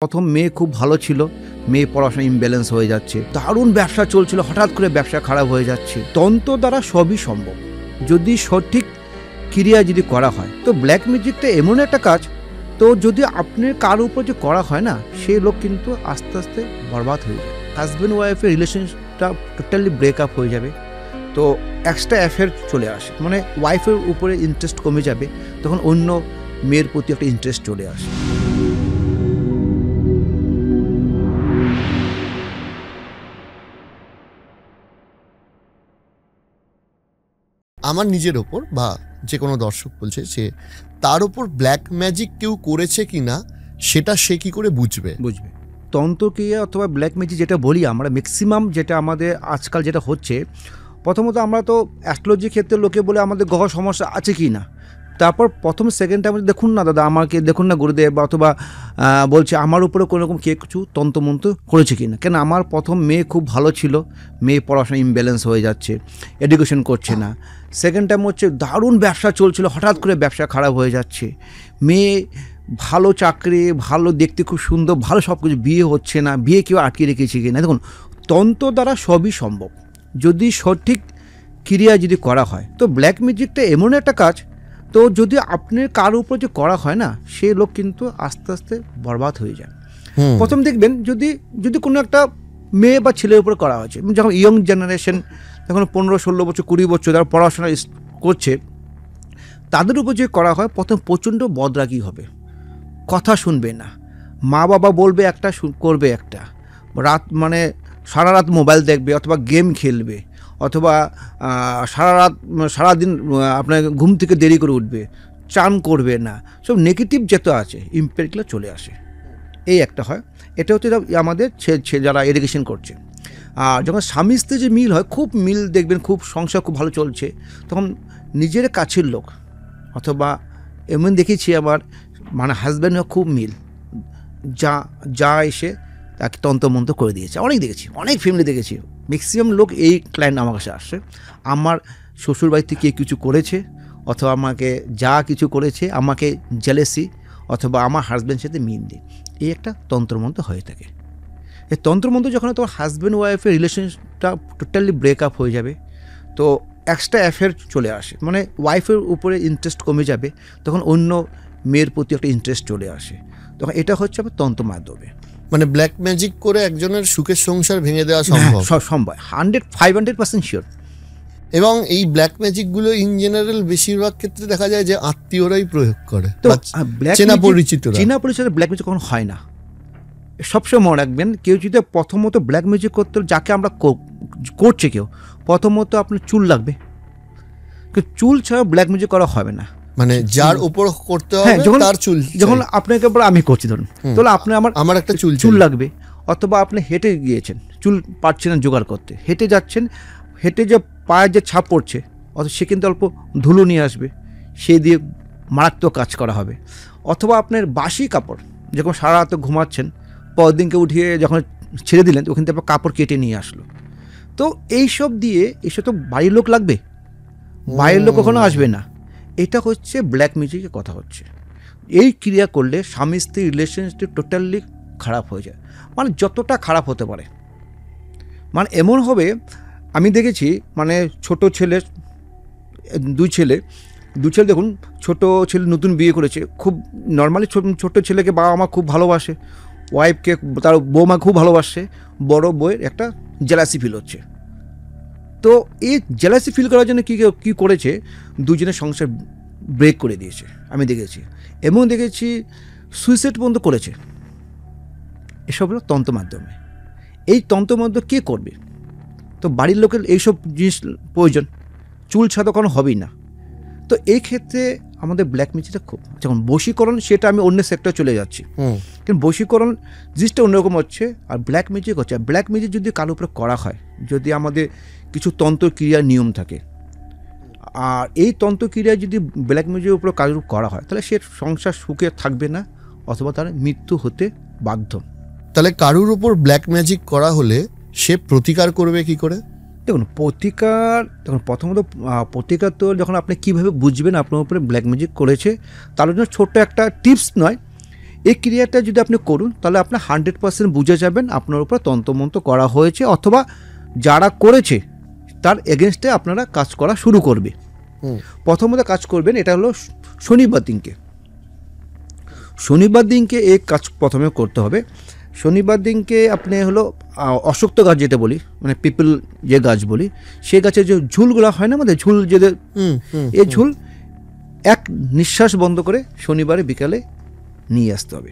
প্রথম মেয়ে খুব ভালো ছিল, মেয়ে পড়াশোনা ইমব্যালেন্স হয়ে যাচ্ছে, দারুণ ব্যবসা চলছিল, হঠাৎ করে ব্যবসা খারাপ হয়ে যাচ্ছে। তন্ত্র দ্বারা সবই সম্ভব যদি সঠিক ক্রিয়া যদি করা হয়। তো ব্ল্যাক ম্যাজিকটা এমন একটা কাজ, তো যদি আপনার কার উপর যে করা হয় না, সেই লোক কিন্তু আস্তে আস্তে বরবাদ হয়ে যায়। হাজব্যান্ড ওয়াইফের রিলেশনটা টোটালি ব্রেকআপ হয়ে যাবে, তো এক্সট্রা অ্যাফেয়ার চলে আসে, মানে ওয়াইফের উপরে ইন্টারেস্ট কমে যাবে, তখন অন্য মেয়ের প্রতি একটা ইন্টারেস্ট চলে আসে। আমার নিজের ওপর বা যে কোনো দর্শক বলছে যে তার ওপর ব্ল্যাক ম্যাজিক কেউ করেছে কিনা সেটা সে কি করে বুঝবে? তন্ত্রক্রিয়া অথবা ব্ল্যাক ম্যাজিক যেটা বলি আমরা, ম্যাক্সিমাম যেটা আমাদের আজকাল যেটা হচ্ছে, প্রথমত আমরা তো অ্যাস্ট্রোলজির ক্ষেত্রে লোকে বলে আমাদের গ্রহ সমস্যা আছে কি না, তারপর প্রথম সেকেন্ড টাইম দেখুন না দাদা, আমাকে দেখুন না গুরুদেব, অথবা বলছে আমার উপরে কোনো রকম কে কিছু তন্ত্রমন্ত্র করেছে কি না। কেন আমার প্রথম মেয়ে খুব ভালো ছিল, মেয়ে পড়াশোনা ইমব্যালেন্স হয়ে যাচ্ছে, এডুকেশন করছে না। সেকেন্ড টাইম হচ্ছে দারুণ ব্যবসা চলছিল, হঠাৎ করে ব্যবসা খারাপ হয়ে যাচ্ছে। মেয়ে ভালো চাকরি, ভালো দেখতে, খুব সুন্দর, ভালো সব কিছু, বিয়ে হচ্ছে না, বিয়ে কেউ আটকে রেখেছে কি না। দেখুন, তন্ত্র দ্বারা সবই সম্ভব যদি সঠিক ক্রিয়া যদি করা হয়। তো ব্ল্যাক ম্যাজিকটা এমন একটা কাজ, তো যদি আপনার কার উপর যে করা হয় না, সেই লোক কিন্তু আস্তে আস্তে বরবাদ হয়ে যায়। প্রথম দেখবেন যদি কোনো একটা মেয়ে বা ছেলের উপর করা হয়েছে, যখন ইয়ং জেনারেশন, যখন 15-16 বছর 20 বছর যারা পড়াশোনা করছে, তাদের উপর যে করা হয়, প্রথম প্রচণ্ড বদরাগী হবে, কথা শুনবে না, মা বাবা বলবে একটা, করবে একটা, রাত মানে সারা রাত মোবাইল দেখবে অথবা গেম খেলবে, অথবা সারাদিন আপনার ঘুম থেকে দেরি করে উঠবে, চান করবে না, সব নেগেটিভ যেটা আছে ইম্প্যাক্টগুলো চলে আসে। এই একটা হয়, এটা হচ্ছে আমাদের যারা এডুকেশন করছে। আর যখন স্বামী স্ত্রী যে মিল হয়, খুব মিল দেখবেন, খুব সংসার খুব ভালো চলছে, তখন নিজের কাছের লোক, অথবা এমন দেখেছি আমার মানে হাজব্যান্ডও খুব মিল, যা এসে তাকে তন্ত্রমন্ত্র করে দিয়েছে। অনেক দেখেছি, অনেক ফ্যামিলি দেখেছি, ম্যাক্সিমাম লোক এই ক্লায়েন্ট আমার কাছে আসছে, আমার শ্বশুরবাড়িতে কে কিছু করেছে, অথবা আমাকে যা কিছু করেছে, আমাকে জেলেসি, অথবা আমার হাজব্যান্ডের সাথে মিল নেই, এই একটা তন্ত্রমন্ত্র হয়ে থাকে। এই তন্ত্রমন্ত্র যখন তোমার হাজব্যান্ড ওয়াইফের রিলেশনটা টোটালি ব্রেকআপ হয়ে যাবে, তো এক্সট্রা অ্যাফেয়ার চলে আসে, মানে ওয়াইফের উপরে ইন্টারেস্ট কমে যাবে, তখন অন্য মেয়ের প্রতি একটা ইন্টারেস্ট চলে আসে, তখন এটা হচ্ছে আমার তন্ত্র মাধ্যমে। মানে ব্ল্যাক ম্যাজিক করে একজনের সুখের সংসার ভেঙে দেওয়া সম্ভব? সম্ভব, 500% শিওর। এবং এই ব্ল্যাক ম্যাজিকগুলো ইন জেনারেল বেশিরভাগ ক্ষেত্রে দেখা যায় যে আত্মীয়রাই প্রয়োগ করে, চেনা পরিচিত ব্ল্যাক ম্যাজিক কখনো হয় না। সবসময় মনে রাখবেন, কেউ যদি প্রথমত ব্ল্যাক ম্যাজিক করতে, যাকে আমরা করছে কেউ, প্রথমত আপনার চুল লাগবে, চুল ছাড়া ব্ল্যাক ম্যাজিক করা হবে না। মানে যার উপর করতে হবে তার চুল, যখন আপনাকে আমি করছি ধরুন, তাহলে আপনার আমার একটা চুল লাগবে, অথবা আপনি হেঁটে গিয়েছেন, চুল পাচ্ছেন না জোগাড় করতে, হেঁটে যাচ্ছেন, হেঁটে যে পায়ের যে ছাপ পড়ছে, অথবা সে কিন্তু অল্প ধুলো নিয়ে আসবে, সেই দিয়ে মারাত্মক কাজ করা হবে। অথবা আপনার বাসি কাপড়, যখন সারা রাত ঘুমাচ্ছেন, পরের দিনকে উঠিয়ে যখন ছেড়ে দিলেন, ওখান থেকে কাপড় কেটে নিয়ে আসলো, তো এইসব তো বাড়ির লোক লাগবে, বাইরের লোক কখনো আসবে না। এটা হচ্ছে ব্ল্যাক ম্যাজিকের কথা হচ্ছে। এই ক্রিয়া করলে স্বামী স্ত্রী রিলেশনশিপ টোটালি খারাপ হয়ে যায়, মানে যতটা খারাপ হতে পারে। মানে এমন হবে, আমি দেখেছি, মানে ছোট ছেলে, দুই ছেলে দেখুন, ছোট ছেলে নতুন বিয়ে করেছে, খুব নর্মালি ছোট ছেলেকে বাবা মা খুব ভালোবাসে, ওয়াইফকে তার বৌমা খুব ভালোবাসে, বড় বউয়ের একটা জেলাসি ফিল হচ্ছে। তো এই জেলাসি ফিল করার জন্য কী করেছে, দুজনের সংসার ব্রেক করে দিয়েছে, আমি দেখেছি। এমন দেখেছি সুইসাইড পর্যন্ত করেছে। এসব হলো তন্ত্র মাধ্যমে। এই তন্ত্র মাধ্যমে কে করবে? তো বাড়ির লোকের এইসব জিনিস প্রয়োজন, চুল ছাড়া কোনো হবেই না। তো এই ক্ষেত্রে আমাদের ব্ল্যাক ম্যাজিকটা খুব, যখন বশীকরণ, সেটা আমি অন্য সেক্টরে চলে যাচ্ছি, কিন্তু বশীকরণ জিনিসটা অন্যরকম হচ্ছে, আর ব্ল্যাক ম্যাজিক হচ্ছে। ব্ল্যাক ম্যাজিক যদি কারোর উপরে করা হয়, যদি আমাদের কিছু তন্ত্রক্রিয়ার নিয়ম থাকে, আর এই তন্ত্রক্রিয়া যদি ব্ল্যাক ম্যাজিকের উপরে কারোর করা হয়, তাহলে সে সংসার সুখে থাকবে না, অথবা তার মৃত্যু হতে বাধ্য। তাহলে কারোর উপর ব্ল্যাক ম্যাজিক করা হলে সে প্রতিকার করবে কি করে? দেখুন, প্রথমত প্রতিকার তো যখন আপনি কীভাবে বুঝবেন আপনার উপরে ব্ল্যাক ম্যাজিক করেছে, তার জন্য ছোট্ট একটা টিপস নয়, এই ক্রিয়াটা যদি আপনি করুন তাহলে আপনার 100% বুঝে যাবেন আপনার উপর তন্ত্রমন্ত্র করা হয়েছে, অথবা যারা করেছে তার এগেনস্টে আপনারা কাজ করা শুরু করবে। প্রথমত কাজ করবেন, এটা হলো শনিবার দিনকে। শনিবার দিনকে এই কাজ প্রথমে করতে হবে। শনিবার দিনকে আপনি হলো অশ্বত্থ গাছ যেটা বলি, মানে পিপল যে গাছ বলি, সেই গাছের যে ঝুলগুলো হয় না আমাদের, ঝুল যে এই ঝুল এক নিঃশ্বাস বন্ধ করে শনিবারে বিকালে নিয়ে আসতে হবে।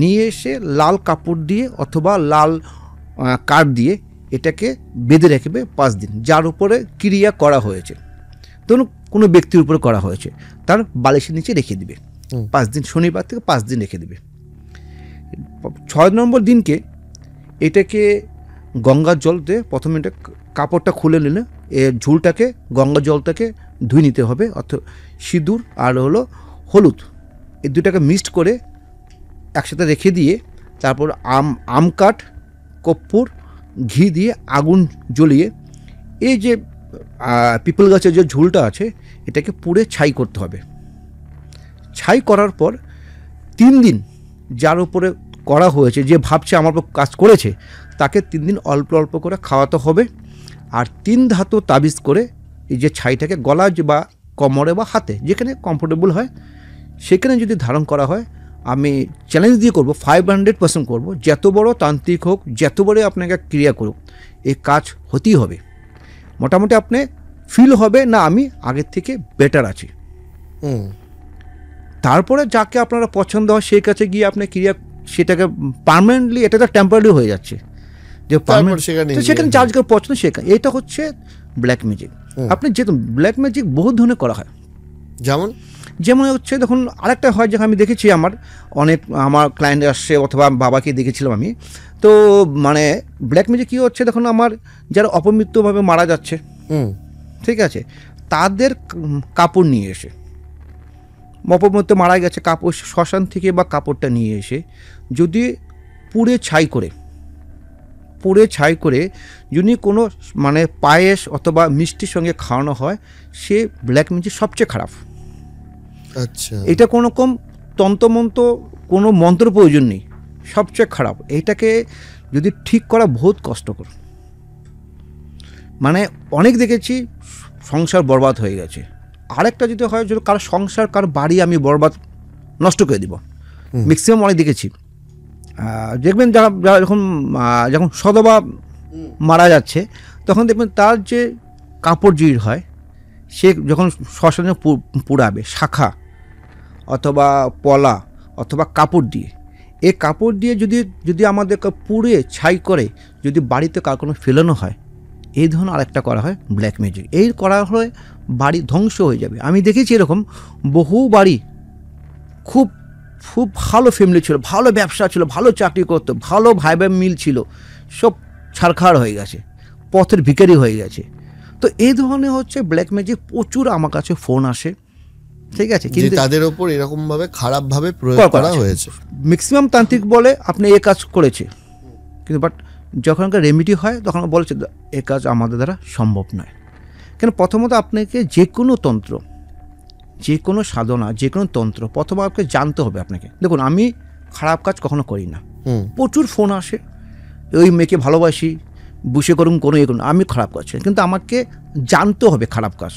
নিয়ে এসে লাল কাপড় দিয়ে অথবা লাল কাঠ দিয়ে এটাকে বেঁধে রাখবে 5 দিন। যার উপরে ক্রিয়া করা হয়েছে, ধরুন কোনো ব্যক্তির উপরে করা হয়েছে, তার বালিশের নিচে রেখে দিবে 5 দিন, শনিবার থেকে 5 দিন রেখে দেবে। 6 নম্বর দিনকে এটাকে গঙ্গার জল দিয়ে প্রথমে এটা কাপড়টা খুলে নিলে ঝুলটাকে গঙ্গার জলটাকে ধুয়ে নিতে হবে, অর্থাৎ সিঁদুর আর হলো হলুদ এই দুটাকে মিক্সড করে একসাথে রেখে দিয়ে তারপর আম কাঠ, কর্পূর, ঘি দিয়ে আগুন জ্বলিয়ে এই যে পিপল গাছের যে ঝুলটা আছে এটাকে পুড়ে ছাই করতে হবে। ছাই করার পর 3 দিন যার উপরে করা হয়েছে, যে ভাবছে আমার উপর কাজ করেছে, তাকে 3 দিন অল্প অল্প করে খাওয়াতে হবে। আর 3 ধাতু তাবিজ করে এই যে ছাইটাকে গলায় বা কোমরে বা হাতে যেখানে কমফোর্টেবল হয় সেখানে যদি ধারণ করা হয়, আমি চ্যালেঞ্জ দিয়ে করব, 500% করব, যত বড় তান্ত্রিক হোক, যত বড় আপনাকে ক্রিয়া করুক, এই কাজ হতেই হবে। মোটামুটি আপনি ফিল হবে না আমি আগের থেকে বেটার আছি। তারপরে যাকে আপনারা পছন্দ হয় সেই কাছে গিয়ে আপনি ক্রিয়া সেটাকে পার্মানেন্টলি, এটা তো টেম্পোরারি হয়ে যাচ্ছে, যে সেখানে যাকে পছন্দ সেখানে। এটা হচ্ছে ব্ল্যাক ম্যাজিক। আপনি যেহেতু ব্ল্যাক ম্যাজিক বহু ধরনের করা হয়, যেমন হচ্ছে দেখুন আরেকটা হয়, যেখানে আমি দেখেছি আমার ক্লায়েন্ট আসছে অথবা বাবাকে দেখেছিলাম আমি, তো মানে ব্ল্যাক ম্যাজিক কী হচ্ছে, দেখুন আমার যারা অপমৃত্যুভাবে মারা যাচ্ছে, ঠিক আছে, তাদের কাপড় নিয়ে এসে, অপমৃত্যু মারা গেছে, কাপড় শ্মশান থেকে বা কাপড়টা নিয়ে এসে যদি পুড়ে ছাই করে যদি কোনো মানে পায়েস অথবা মিষ্টির সঙ্গে খাওয়ানো হয়, সে ব্ল্যাক ম্যাজিক সবচেয়ে খারাপ। আচ্ছা, এটা কোনো রকম তন্ত্রমন্ত্র, কোনো মন্ত্র প্রয়োজন নেই, সবচেয়ে খারাপ। এইটাকে যদি ঠিক করা বহুত কষ্টকর। মানে অনেক দেখেছি সংসার বরবাদ হয়ে গেছে। আরেকটা যদি হয়, যদি কারো সংসার, কারো বাড়ি আমি বরবাদ নষ্ট করে দিব, ম্যাক্সিমাম অনেক দেখেছি। দেখবেন যারা যখন সদবা মারা যাচ্ছে, তখন দেখবেন তার যে কাপড় জুড়ি হয়, সে যখন শ্মশানে পুড়াবে শাখা অথবা পলা অথবা কাপড় দিয়ে, এই কাপড় দিয়ে যদি আমাদেরকে পুড়ে ছাই করে যদি বাড়িতে কার কোনো ফেলানো হয়, এই ধরনের আরেকটা করা হয় ব্ল্যাক ম্যাজিক। এই করা হয় বাড়ি ধ্বংস হয়ে যাবে। আমি দেখেছি এরকম বহু বাড়ি, খুব খুব ভালো ফ্যামিলি ছিল, ভালো ব্যবসা ছিল, ভালো চাকরি করতো, ভালো ভাই ভাই মিল ছিল, সব ছারখার হয়ে গেছে, পথের ভিখারি হয়ে গেছে। তো এই ধরনের হচ্ছে ব্ল্যাক ম্যাজিক প্রচুর আমার কাছে ফোন আসে, ঠিক আছে, কিন্তু তাদের ওপর এরকমভাবে খারাপভাবে প্রয়োগ করা হয়েছে। ম্যাক্সিমাম তান্ত্রিক বলে আপনি এই কাজ করেছে, কিন্তু বাট যখন রেমেডি হয় তখন বলছে এই কাজ আমাদের দ্বারা সম্ভব নয়। কেন, প্রথমত আপনাকে যে কোনো তন্ত্র, যে কোনো সাধনা, যে কোনো তন্ত্র প্রথমে আপনাকে জানতে হবে। আপনাকে দেখুন, আমি খারাপ কাজ কখনো করি না। প্রচুর ফোন আসে, ওই মেয়েকে ভালোবাসি, বুঝে করুন কোনো এ করুন, আমি খারাপ কাজ, কিন্তু আমাকে জানতে হবে খারাপ কাজ,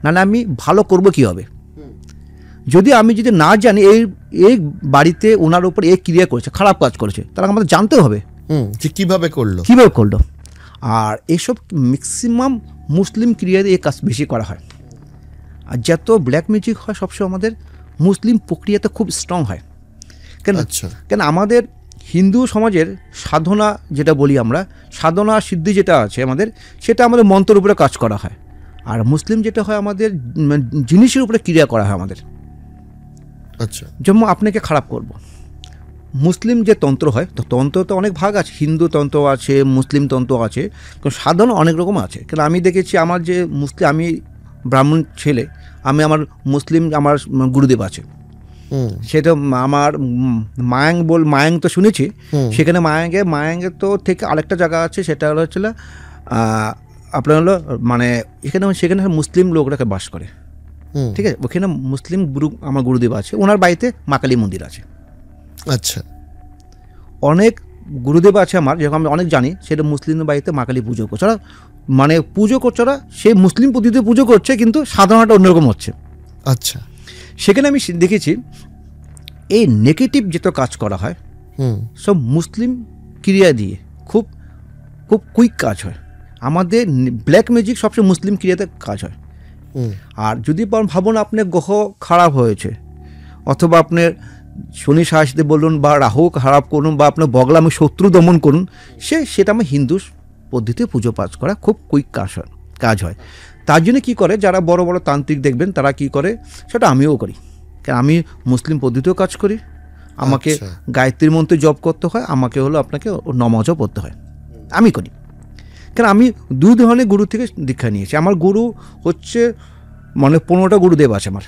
নাহলে আমি ভালো করব কী হবে। যদি না জানি এই বাড়িতে ওনার উপর এই ক্রিয়া করেছে, খারাপ কাজ করেছে, তাহলে আমাদের জানতে হবে যে কীভাবে করলো। আর এইসব ম্যাক্সিমাম মুসলিম ক্রিয়াতে এই কাজ বেশি করা হয়। আর যত ব্ল্যাক ম্যাজিক হয় সবসময় আমাদের মুসলিম প্রক্রিয়াতে খুব স্ট্রং হয়। কেন আমাদের হিন্দু সমাজের সাধনা যেটা বলি আমরা, সাধনা সিদ্ধি যেটা আছে আমাদের, সেটা আমাদের মন্ত্রের উপরে কাজ করা হয়। আর মুসলিম যেটা হয় আমাদের জিনিসের উপরে ক্রিয়া করা হয় আমাদের। আচ্ছা, যেমন আপনাকে খারাপ করব, মুসলিম যে তন্ত্র হয়, তো তন্ত্র তো অনেক ভাগ আছে, হিন্দু তন্ত্র আছে, মুসলিম তন্ত্র আছে, কারণ সাধনা অনেক রকম আছে। কেন আমি দেখেছি আমার যে মুসলিম, আমি ব্রাহ্মণ ছেলে, আমি আমার মুসলিম আমার গুরুদেব আছে, সেটা আমার মায়াং তো শুনেছি, সেখানে মায়াঙ্গে তো থেকে আরেকটা জায়গা আছে, সেটা হচ্ছিল আপনার হলো মানে সেখানে মুসলিম লোকরাকে বাস করে, ঠিক আছে, ওখানে মুসলিম আমার গুরুদেব আছে, ওনার বাড়িতে মা কালী মন্দির আছে, আচ্ছা। অনেক গুরুদেব আছে আমার, যেরকম আমি অনেক জানি, সেটা মুসলিমদের বাড়িতে মা কালী পুজো করছে, ওরা মানে পুজো করছে, ওরা সেই মুসলিম পদ্ধতিতে পুজো করছে, কিন্তু সাধারণটা অন্যরকম হচ্ছে। আচ্ছা। সেখানে আমি দেখেছি এই নেগেটিভ যেটা কাজ করা হয় সব মুসলিম ক্রিয়া দিয়ে খুব খুব কুইক কাজ হয়। আমাদের ব্ল্যাক ম্যাজিক সবসময় মুসলিম ক্রিয়াতে কাজ হয়। আর যদি ভাবুন আপনার গ্রহ খারাপ হয়েছে, অথবা আপনার শনি সাহসিতে বলুন, বা রাহু খারাপ করুন, বা আপনার বগলামে শত্রু দমন করুন, সেটা আমার হিন্দু পদ্ধতিতে পুজো পাঠ করা খুব কুইক কাজ হয়। তার জন্য কী করে, যারা বড় বড় তান্ত্রিক দেখবেন তারা কি করে, সেটা আমিও করি। কারণ আমি মুসলিম পদ্ধতিতেও কাজ করি, আমাকে গায়ত্রীর মন্ত্রে জপ করতে হয়, আমাকে হলো আপনাকে নমাজও পড়তে হয়, আমি করি। কারণ আমি দুই ধরনের গুরু থেকে দীক্ষা নিয়েছি। আমার গুরু হচ্ছে মানে 15টা গুরুদেব আছে আমার।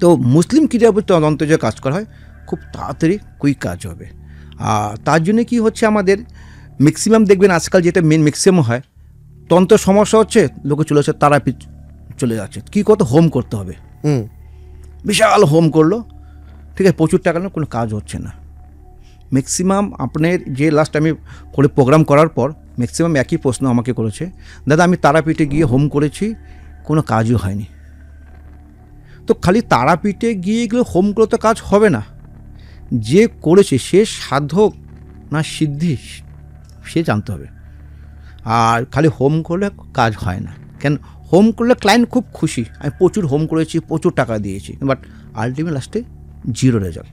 তো মুসলিম ক্রিয়ার তন্ত্রে যে কাজ করা হয় খুব তাড়াতাড়ি কুইক কাজ হবে। আর তার জন্য কি হচ্ছে, আমাদের ম্যাক্সিমাম দেখবেন আজকাল যেটা মেন ম্যাক্সিমাম হয়, তন্ত্র সমস্যা হচ্ছে, লোকে চলে যাচ্ছে তারাপীঠ চলে যাচ্ছে, কী করতে, হোম করতে হবে, বিশাল হোম করলো, ঠিক আছে, প্রচুর টাকা না, কোনো কাজ হচ্ছে না। ম্যাক্সিমাম আপনার যে লাস্ট আমি করে প্রোগ্রাম করার পর ম্যাক্সিমাম একই প্রশ্ন আমাকে করেছে, দাদা আমি তারাপীঠে গিয়ে হোম করেছি, কোনো কাজও হয়নি। তো খালি তারাপীঠে গিয়ে এগুলো হোম করলে তো কাজ হবে না, যে করেছে সে সাধক না সিদ্ধি সে জানতে হবে। আর খালি হোম করলে কাজ হয় না, কেন হোম করলে ক্লায়েন্ট খুব খুশি, আমি প্রচুর হোম করেছি, প্রচুর টাকা দিয়েছি, বাট আলটিমেট লাস্টে জিরো রেজাল্ট।